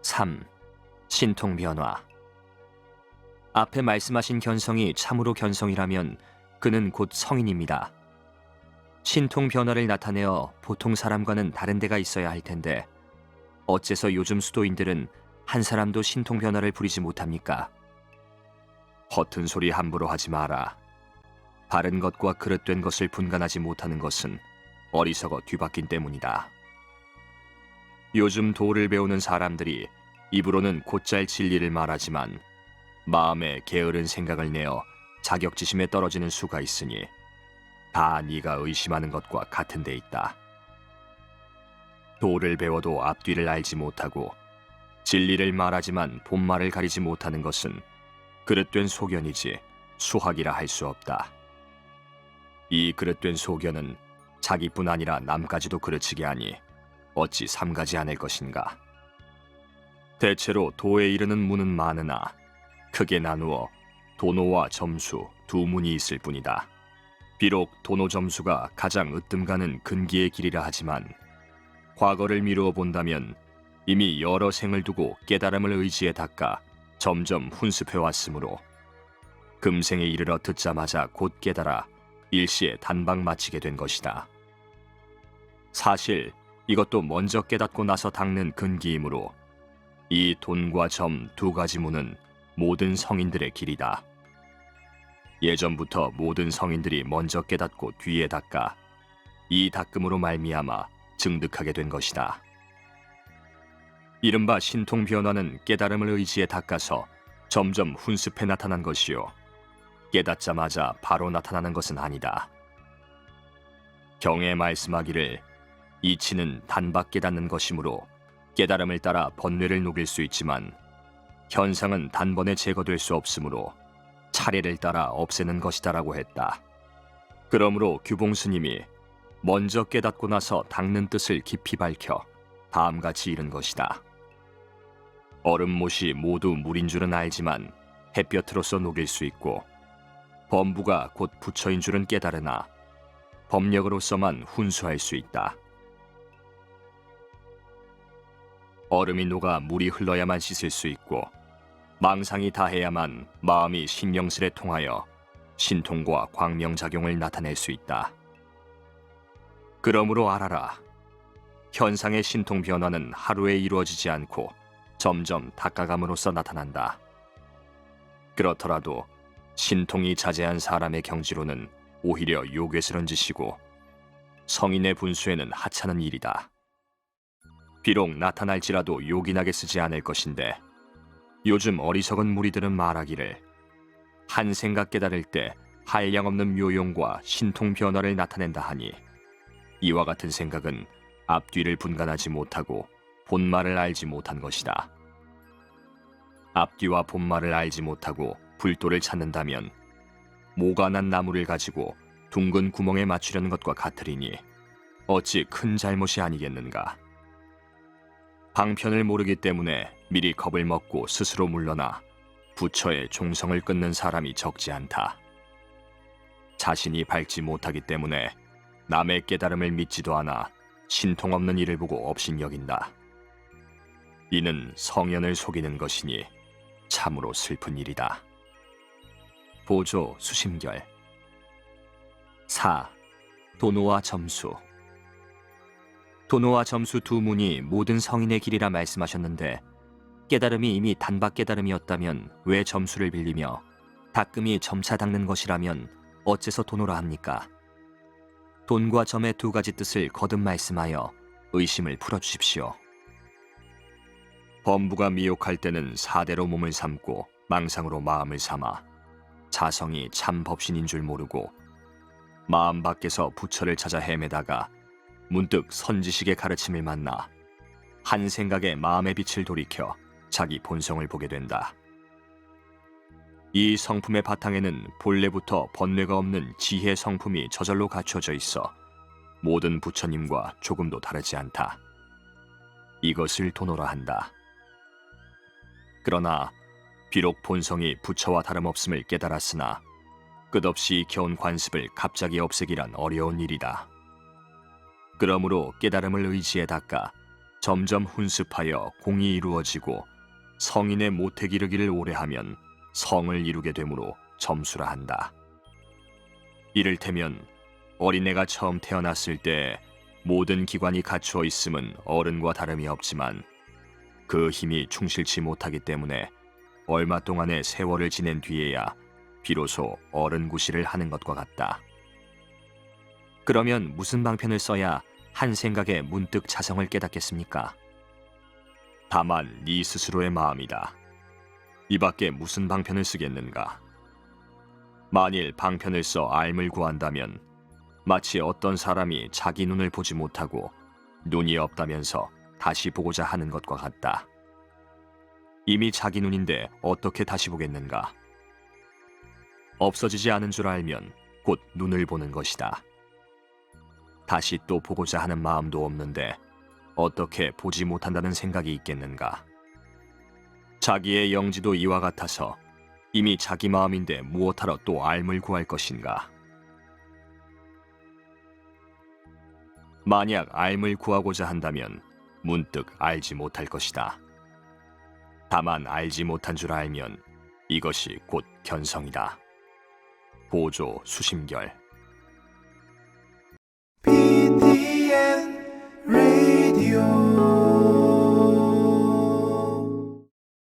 3. 신통 변화. 앞에 말씀하신 견성이 참으로 견성이라면 그는 곧 성인입니다. 신통 변화를 나타내어 보통 사람과는 다른 데가 있어야 할 텐데 어째서 요즘 수도인들은 한 사람도 신통 변화를 부리지 못합니까? 허튼 소리 함부로 하지 마라. 바른 것과 그릇된 것을 분간하지 못하는 것은 어리석어 뒤바뀐 때문이다. 요즘 도를 배우는 사람들이 입으로는 곧잘 진리를 말하지만 마음에 게으른 생각을 내어 자격지심에 떨어지는 수가 있으니 다 네가 의심하는 것과 같은 데 있다. 도를 배워도 앞뒤를 알지 못하고 진리를 말하지만 본말을 가리지 못하는 것은 그릇된 소견이지 수학이라 할 수 없다. 이 그릇된 소견은 자기뿐 아니라 남까지도 그르치게 하니 어찌 삼가지 않을 것인가. 대체로 도에 이르는 문은 많으나 크게 나누어 도노와 점수 두 문이 있을 뿐이다. 비록 도노 점수가 가장 으뜸가는 근기의 길이라 하지만 과거를 미루어 본다면 이미 여러 생을 두고 깨달음을 의지에 닦아 점점 훈습해 왔으므로 금생에 이르러 듣자마자 곧 깨달아 일시에 단박 마치게 된 것이다. 사실 이것도 먼저 깨닫고 나서 닦는 근기이므로 이 돈과 점 두 가지 문은 모든 성인들의 길이다. 예전부터 모든 성인들이 먼저 깨닫고 뒤에 닦아 이 닦음으로 말미암아 증득하게 된 것이다. 이른바 신통 변화는 깨달음을 의지에 닦아서 점점 훈습해 나타난 것이요 깨닫자마자 바로 나타나는 것은 아니다. 경에 말씀하기를 이치는 단박 깨닫는 것이므로 깨달음을 따라 번뇌를 녹일 수 있지만 현상은 단번에 제거될 수 없으므로 차례를 따라 없애는 것이다라고 했다. 그러므로 규봉스님이 먼저 깨닫고 나서 닦는 뜻을 깊이 밝혀 다음같이 이른 것이다. 얼음못이 모두 물인 줄은 알지만 햇볕으로서 녹일 수 있고 범부가 곧 부처인 줄은 깨달으나 법력으로서만 훈수할 수 있다. 얼음이 녹아 물이 흘러야만 씻을 수 있고 망상이 다해야만 마음이 신명슬에 통하여 신통과 광명작용을 나타낼 수 있다. 그러므로 알아라. 현상의 신통 변화는 하루에 이루어지지 않고 점점 닦아감으로써 나타난다. 그렇더라도 신통이 자제한 사람의 경지로는 오히려 요괴스런 짓이고 성인의 분수에는 하찮은 일이다. 비록 나타날지라도 요긴하게 쓰지 않을 것인데 요즘 어리석은 무리들은 말하기를 한 생각 깨달을 때 한량없는 묘용과 신통 변화를 나타낸다 하니 이와 같은 생각은 앞뒤를 분간하지 못하고 본말을 알지 못한 것이다. 앞뒤와 본말을 알지 못하고 불도를 찾는다면 모가 난 나무를 가지고 둥근 구멍에 맞추려는 것과 같으리니 어찌 큰 잘못이 아니겠는가. 방편을 모르기 때문에 미리 겁을 먹고 스스로 물러나 부처의 종성을 끊는 사람이 적지 않다. 자신이 밝지 못하기 때문에 남의 깨달음을 믿지도 않아 신통 없는 일을 보고 업신여긴다. 이는 성현을 속이는 것이니 참으로 슬픈 일이다. 보조 수심결. 4. 도노와 점수. 도노와 점수 두 문이 모든 성인의 길이라 말씀하셨는데 깨달음이 이미 단박 깨달음이었다면 왜 점수를 빌리며 닦음이 점차 닦는 것이라면 어째서 도노라 합니까? 돈과 점의 두 가지 뜻을 거듭 말씀하여 의심을 풀어주십시오. 범부가 미혹할 때는 사대로 몸을 삼고 망상으로 마음을 삼아 자성이 참 법신인 줄 모르고 마음 밖에서 부처를 찾아 헤매다가 문득 선지식의 가르침을 만나 한 생각에 마음의 빛을 돌이켜 자기 본성을 보게 된다. 이 성품의 바탕에는 본래부터 번뇌가 없는 지혜 성품이 저절로 갖춰져 있어 모든 부처님과 조금도 다르지 않다. 이것을 도노라 한다. 그러나 비록 본성이 부처와 다름없음을 깨달았으나 끝없이 겨운 관습을 갑자기 없애기란 어려운 일이다. 그러므로 깨달음을 의지에 닦아 점점 훈습하여 공이 이루어지고 성인의 모택 이르기를 오래 하면 성을 이루게 되므로 점수라 한다. 이를테면 어린애가 처음 태어났을 때 모든 기관이 갖추어 있음은 어른과 다름이 없지만 그 힘이 충실치 못하기 때문에 얼마 동안의 세월을 지낸 뒤에야 비로소 어른 구실을 하는 것과 같다. 그러면 무슨 방편을 써야 한 생각에 문득 자성을 깨닫겠습니까? 다만 네 스스로의 마음이다. 이 밖에 무슨 방편을 쓰겠는가? 만일 방편을 써 ალ을 구한다면 마치 어떤 사람이 자기 눈을 보지 못하고 눈이 없다면서 다시 보고자 하는 것과 같다. 이미 자기 눈인데 어떻게 다시 보겠는가? 없어지지 않은 줄 알면 곧 눈을 보는 것이다. 다시 또 보고자 하는 마음도 없는데 어떻게 보지 못한다는 생각이 있겠는가? 자기의 영지도 이와 같아서 이미 자기 마음인데 무엇하러 또 알 구할 것인가? 만약 알 구하고자 한다면 문득 알지 못할 것이다. 다만 알지 못한 줄 알면 이것이 곧 견성이다. 보조 수심결.